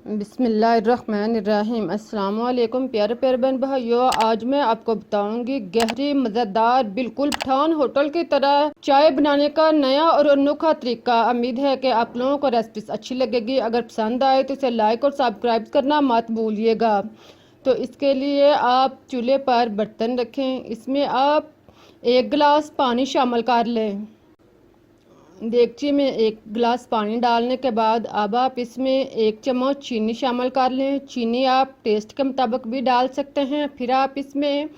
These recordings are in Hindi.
बिस्मिल्लाहिर्रहमानिर्रहीम। अस्सलाम वालेकुम प्यारे प्यारे बहन भाइयों, आज मैं आपको बताऊंगी गहरी मज़ेदार बिल्कुल पठान होटल की तरह चाय बनाने का नया और अनोखा तरीका। उम्मीद है कि आप लोगों को रेसिपी अच्छी लगेगी। अगर पसंद आए तो इसे लाइक और सब्सक्राइब करना मत भूलिएगा। तो इसके लिए आप चूल्हे पर बर्तन रखें, इसमें आप 1 गिलास पानी शामिल कर लें। देगची में 1 गिलास पानी डालने के बाद अब आप इसमें 1 चम्मच चीनी शामिल कर लें। चीनी आप टेस्ट के मुताबिक भी डाल सकते हैं। फिर आप इसमें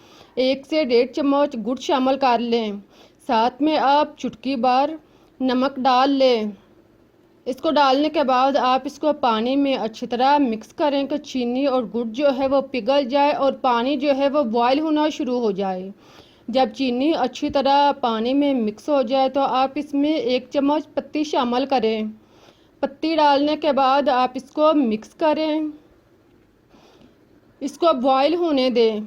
1 से 1.5 चम्मच गुड़ शामिल कर लें। साथ में आप चुटकी भर नमक डाल लें। इसको डालने के बाद आप इसको पानी में अच्छी तरह मिक्स करें कि चीनी और गुड़ जो है वो पिघल जाए और पानी जो है वो बॉयल होना शुरू हो जाए। जब चीनी अच्छी तरह पानी में मिक्स हो जाए तो आप इसमें 1 चम्मच पत्ती शामिल करें। पत्ती डालने के बाद आप इसको मिक्स करें, इसको बॉयल होने दें।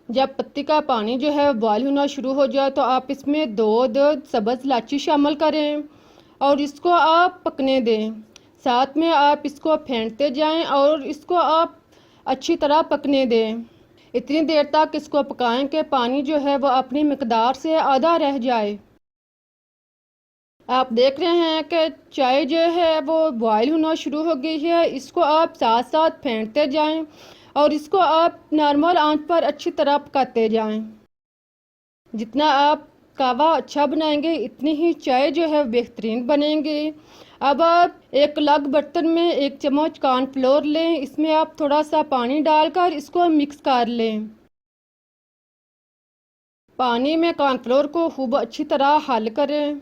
जब पत्ती का पानी जो है बॉयल होना शुरू हो जाए तो आप इसमें 2 सब्ज़ इलायची शामिल करें और इसको आप पकने दें। साथ में आप इसको फेंटते जाएं और इसको आप अच्छी तरह पकने दें। इतनी देर तक इसको पकाएं कि पानी जो है वो अपनी मिकदार से आधा रह जाए। आप देख रहे हैं कि चाय जो है वो बॉयल होना शुरू हो गई है। इसको आप साथ साथ फेंटते जाएं और इसको आप नॉर्मल आंच पर अच्छी तरह पकाते जाएं। जितना आप कहवा अच्छा बनाएंगे इतनी ही चाय जो है बेहतरीन बनेंगी। अब आप एक अलग बर्तन में 1 चम्मच कॉर्नफ्लोर लें। इसमें आप थोड़ा सा पानी डालकर इसको मिक्स कर लें। पानी में कॉर्नफ्लोर को खूब अच्छी तरह हल करें।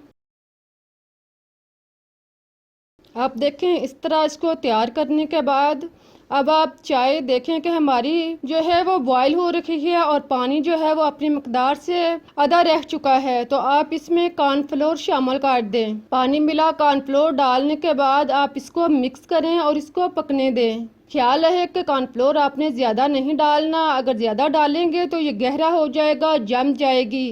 आप देखें इस तरह इसको तैयार करने के बाद अब आप चाय देखें कि हमारी जो है वो बॉयल हो रखी है और पानी जो है वो अपनी मकदार से आधा रह चुका है। तो आप इसमें कॉर्नफ्लोर शामिल कर दें। पानी मिला कॉर्नफ्लोर डालने के बाद आप इसको मिक्स करें और इसको पकने दें। ख्याल रहे कि कॉर्नफ्लोर आपने ज़्यादा नहीं डालना, अगर ज़्यादा डालेंगे तो ये गहरा हो जाएगा, जम जाएगी।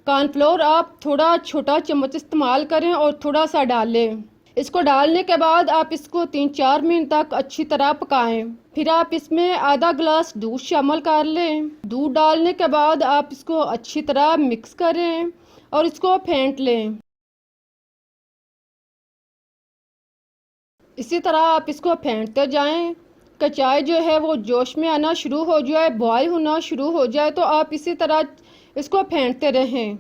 कॉर्नफ्लोर आप थोड़ा छोटा चम्मच इस्तेमाल करें और थोड़ा सा डालें। इसको डालने के बाद आप इसको 3-4 मिनट तक अच्छी तरह पकाएं। फिर आप इसमें आधा गिलास दूध शामिल कर लें। दूध डालने के बाद आप इसको अच्छी तरह मिक्स करें और इसको फेंट लें। इसी तरह आप इसको फेंटते जाएं कि चाय जो है वो जोश में आना शुरू हो जाए, बॉयल होना शुरू हो जाए। तो आप इसी तरह इसको फेंटते रहें।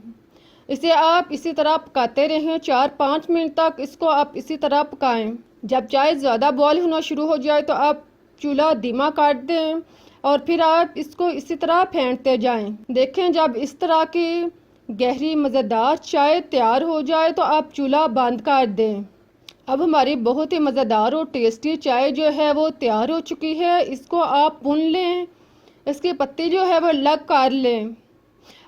इसे आप इसी तरह पकाते रहें 4-5 मिनट तक इसको आप इसी तरह पकाएं। जब चाय ज़्यादा बॉयल होना शुरू हो जाए तो आप चूल्हा धीमा कर दें और फिर आप इसको इसी तरह फेंटते जाएं। देखें जब इस तरह की गहरी मज़ेदार चाय तैयार हो जाए तो आप चूल्हा बंद कर दें। अब हमारी बहुत ही मज़ेदार और टेस्टी चाय जो है वो तैयार हो चुकी है। इसको आप भून लें, इसकी पत्ती जो है वो अलग कर लें।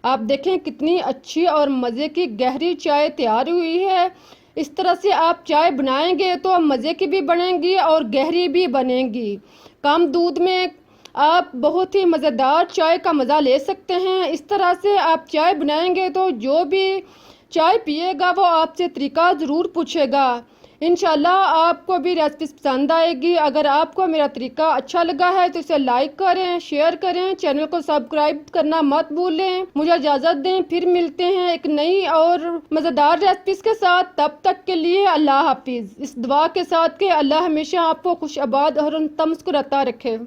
आप देखें कितनी अच्छी और मज़े की गहरी चाय तैयार हुई है। इस तरह से आप चाय बनाएंगे तो मज़े की भी बनेंगी और गहरी भी बनेंगी। कम दूध में आप बहुत ही मज़ेदार चाय का मज़ा ले सकते हैं। इस तरह से आप चाय बनाएंगे तो जो भी चाय पिएगा वो आपसे तरीका ज़रूर पूछेगा। इंशाल्लाह आपको भी रेसिपी पसंद आएगी। अगर आपको मेरा तरीका अच्छा लगा है तो इसे लाइक करें, शेयर करें, चैनल को सब्सक्राइब करना मत भूलें। मुझे इजाज़त दें, फिर मिलते हैं एक नई और मज़ेदार रेसिपीज़ के साथ। तब तक के लिए अल्लाह हाफिज़। इस दुआ के साथ कि अल्लाह हमेशा आपको खुश आबाद और तंदुरुस्त रखे।